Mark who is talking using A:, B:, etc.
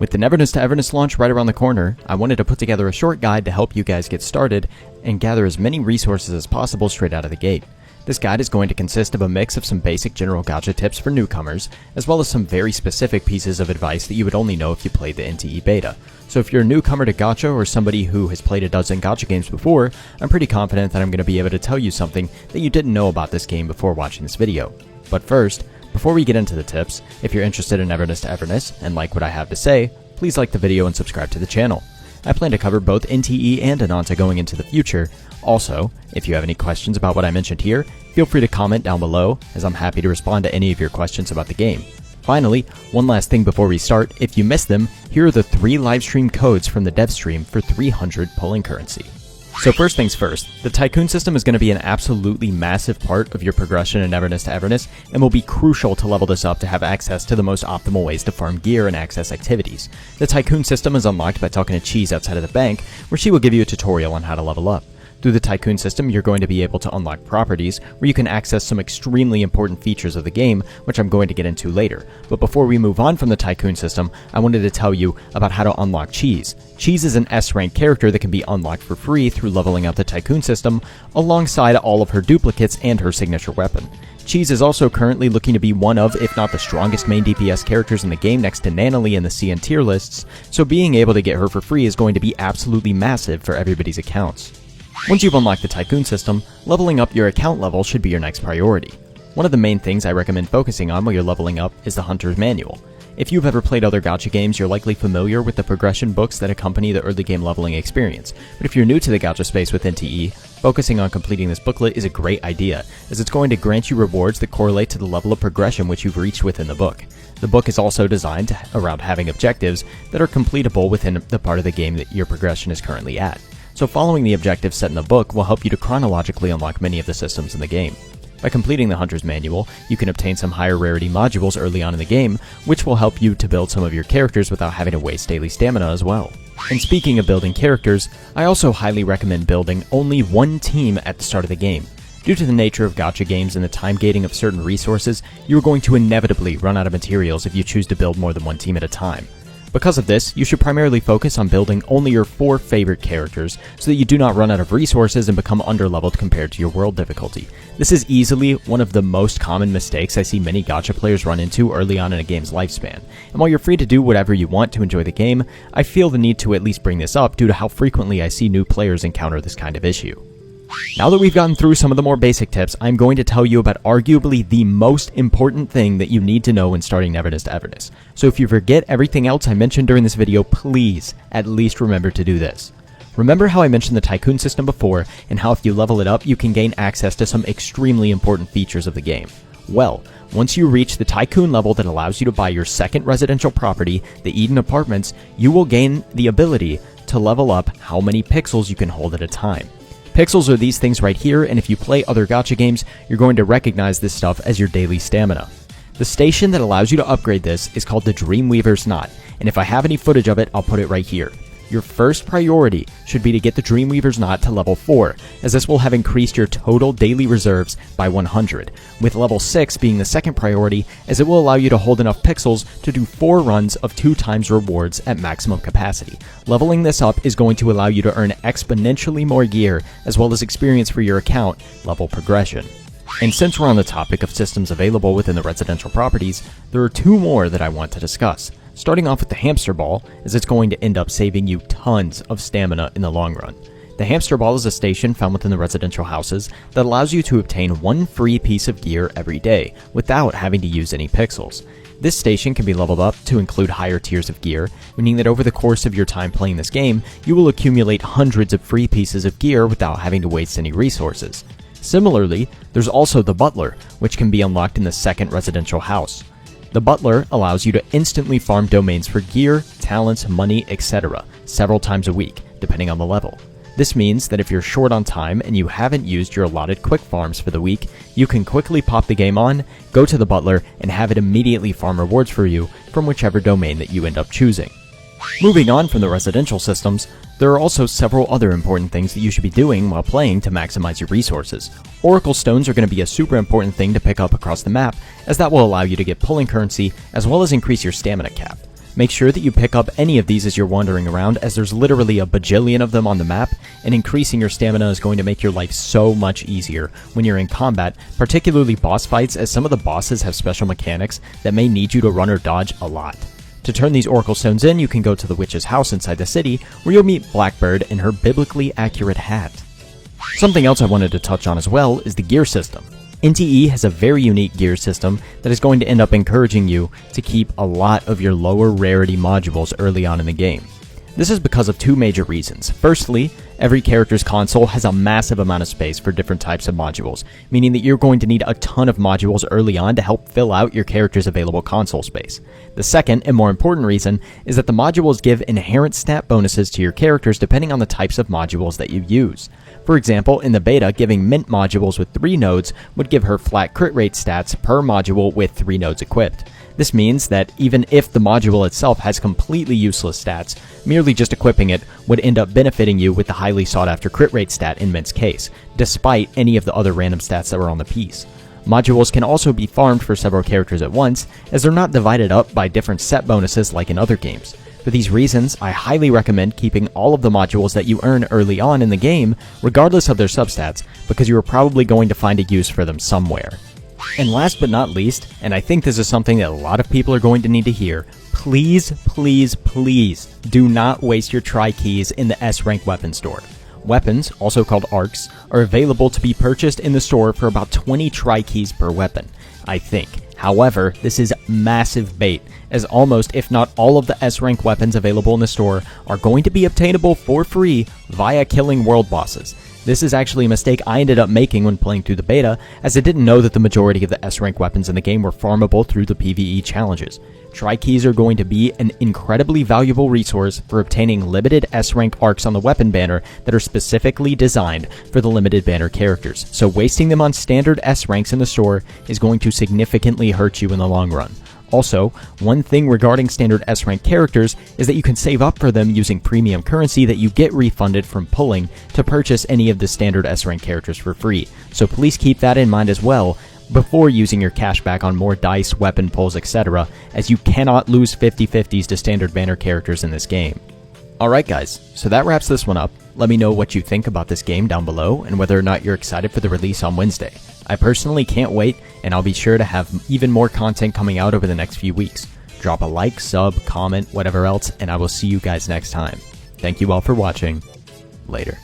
A: With the Neverness To Everness launch right around the corner, I wanted to put together a short guide to help you guys get started and gather as many resources as possible straight out of the gate. This guide is going to consist of a mix of some basic general gacha tips for newcomers, as well as some very specific pieces of advice that you would only know if you played the NTE beta. So if you're a newcomer to gacha or somebody who has played a dozen gacha games before, I'm pretty confident that I'm going to be able to tell you something that you didn't know about this game before watching this video. But first, before we get into the tips, if you're interested in Neverness To Everness and like what I have to say, please like the video and subscribe to the channel. I plan to cover both NTE and Ananta going into the future. Also, if you have any questions about what I mentioned here, feel free to comment down below, as I'm happy to respond to any of your questions about the game. Finally, one last thing before we start, if you missed them, here are the 3 livestream codes from the dev stream for 300 polling currency. So first things first, the Tycoon System is going to be an absolutely massive part of your progression in Neverness To Everness, and will be crucial to level this up to have access to the most optimal ways to farm gear and access activities. The Tycoon System is unlocked by talking to Cheese outside of the bank, where she will give you a tutorial on how to level up. Through the Tycoon System, you're going to be able to unlock properties, where you can access some extremely important features of the game, which I'm going to get into later. But before we move on from the Tycoon System, I wanted to tell you about how to unlock Cheese. Cheese is an S-rank character that can be unlocked for free through leveling up the Tycoon System, alongside all of her duplicates and her signature weapon. Cheese is also currently looking to be one of, if not the strongest main DPS characters in the game next to Nanalie in the CN tier lists, so being able to get her for free is going to be absolutely massive for everybody's accounts. Once you've unlocked the Tycoon System, leveling up your account level should be your next priority. One of the main things I recommend focusing on while you're leveling up is the Hunter's Manual. If you've ever played other gacha games, you're likely familiar with the progression books that accompany the early game leveling experience, but if you're new to the gacha space with NTE, focusing on completing this booklet is a great idea, as it's going to grant you rewards that correlate to the level of progression which you've reached within the book. The book is also designed around having objectives that are completable within the part of the game that your progression is currently at. So following the objectives set in the book will help you to chronologically unlock many of the systems in the game. By completing the Hunter's Manual, you can obtain some higher rarity modules early on in the game, which will help you to build some of your characters without having to waste daily stamina as well. And speaking of building characters, I also highly recommend building only one team at the start of the game. Due to the nature of gacha games and the time gating of certain resources, you are going to inevitably run out of materials if you choose to build more than one team at a time. Because of this, you should primarily focus on building only your 4 favorite characters, so that you do not run out of resources and become underleveled compared to your world difficulty. This is easily one of the most common mistakes I see many gacha players run into early on in a game's lifespan. And while you're free to do whatever you want to enjoy the game, I feel the need to at least bring this up due to how frequently I see new players encounter this kind of issue. Now that we've gotten through some of the more basic tips, I'm going to tell you about arguably the most important thing that you need to know when starting Neverness To Everness. So if you forget everything else I mentioned during this video, please at least remember to do this. Remember how I mentioned the Tycoon System before, and how if you level it up, you can gain access to some extremely important features of the game? Well, once you reach the Tycoon level that allows you to buy your second residential property, the Eden Apartments, you will gain the ability to level up how many pixels you can hold at a time. Pixels are these things right here, and if you play other gacha games, you're going to recognize this stuff as your daily stamina. The station that allows you to upgrade this is called the Dreamweaver's Knot, and if I have any footage of it, I'll put it right here. Your first priority should be to get the Dreamweaver's Knot to level 4, as this will have increased your total daily reserves by 100, with level 6 being the second priority, as it will allow you to hold enough pixels to do 4 runs of 2 times rewards at maximum capacity. Leveling this up is going to allow you to earn exponentially more gear, as well as experience for your account level progression. And since we're on the topic of systems available within the residential properties, there are 2 more that I want to discuss. Starting off with the Hamster Ball, as it's going to end up saving you tons of stamina in the long run. The Hamster Ball is a station found within the residential houses that allows you to obtain 1 free piece of gear every day, without having to use any pixels. This station can be leveled up to include higher tiers of gear, meaning that over the course of your time playing this game, you will accumulate hundreds of free pieces of gear without having to waste any resources. Similarly, there's also the Butler, which can be unlocked in the second residential house. The Butler allows you to instantly farm domains for gear, talents, money, etc. several times a week, depending on the level. This means that if you're short on time and you haven't used your allotted quick farms for the week, you can quickly pop the game on, go to the Butler, and have it immediately farm rewards for you from whichever domain that you end up choosing. Moving on from the residential systems, there are also several other important things that you should be doing while playing to maximize your resources. Oracle Stones are going to be a super important thing to pick up across the map, as that will allow you to get pulling currency as well as increase your stamina cap. Make sure that you pick up any of these as you're wandering around, as there's literally a bajillion of them on the map, and increasing your stamina is going to make your life so much easier when you're in combat, particularly boss fights, as some of the bosses have special mechanics that may need you to run or dodge a lot. To turn these Oracle Stones in, you can go to the witch's house inside the city, where you'll meet Blackbird and her biblically accurate hat. Something else I wanted to touch on as well is the gear system. NTE has a very unique gear system that is going to end up encouraging you to keep a lot of your lower rarity modules early on in the game. This is because of two major reasons. Firstly, every character's console has a massive amount of space for different types of modules, meaning that you're going to need a ton of modules early on to help fill out your character's available console space. The second, and more important reason, is that the modules give inherent stat bonuses to your characters depending on the types of modules that you use. For example, in the beta, giving Mint modules with 3 nodes would give her flat crit rate stats per module with 3 nodes equipped. This means that even if the module itself has completely useless stats, merely just equipping it would end up benefiting you with the highly sought after crit rate stat in Mint's case, despite any of the other random stats that were on the piece. Modules can also be farmed for several characters at once, as they're not divided up by different set bonuses like in other games. For these reasons, I highly recommend keeping all of the modules that you earn early on in the game, regardless of their substats, because you are probably going to find a use for them somewhere. And last but not least, and I think this is something that a lot of people are going to need to hear, please, please, please do not waste your tri-keys in the S-rank weapon store. Weapons, also called arcs, are available to be purchased in the store for about 20 tri-keys per weapon, I think. However, this is massive bait, as almost, if not all of the S-rank weapons available in the store are going to be obtainable for free via killing world bosses. This is actually a mistake I ended up making when playing through the beta, as I didn't know that the majority of the S-rank weapons in the game were farmable through the PvE challenges. Tri-keys are going to be an incredibly valuable resource for obtaining limited S-rank arcs on the weapon banner that are specifically designed for the limited banner characters, so wasting them on standard S-ranks in the store is going to significantly hurt you in the long run. Also, one thing regarding standard S-rank characters is that you can save up for them using premium currency that you get refunded from pulling to purchase any of the standard S-rank characters for free, so please keep that in mind as well before using your cashback on more dice, weapon pulls, etc., as you cannot lose 50/50s to standard banner characters in this game. Alright guys, so that wraps this one up. Let me know what you think about this game down below and whether or not you're excited for the release on Wednesday. I personally can't wait, and I'll be sure to have even more content coming out over the next few weeks. Drop a like, sub, comment, whatever else, and I will see you guys next time. Thank you all for watching. Later.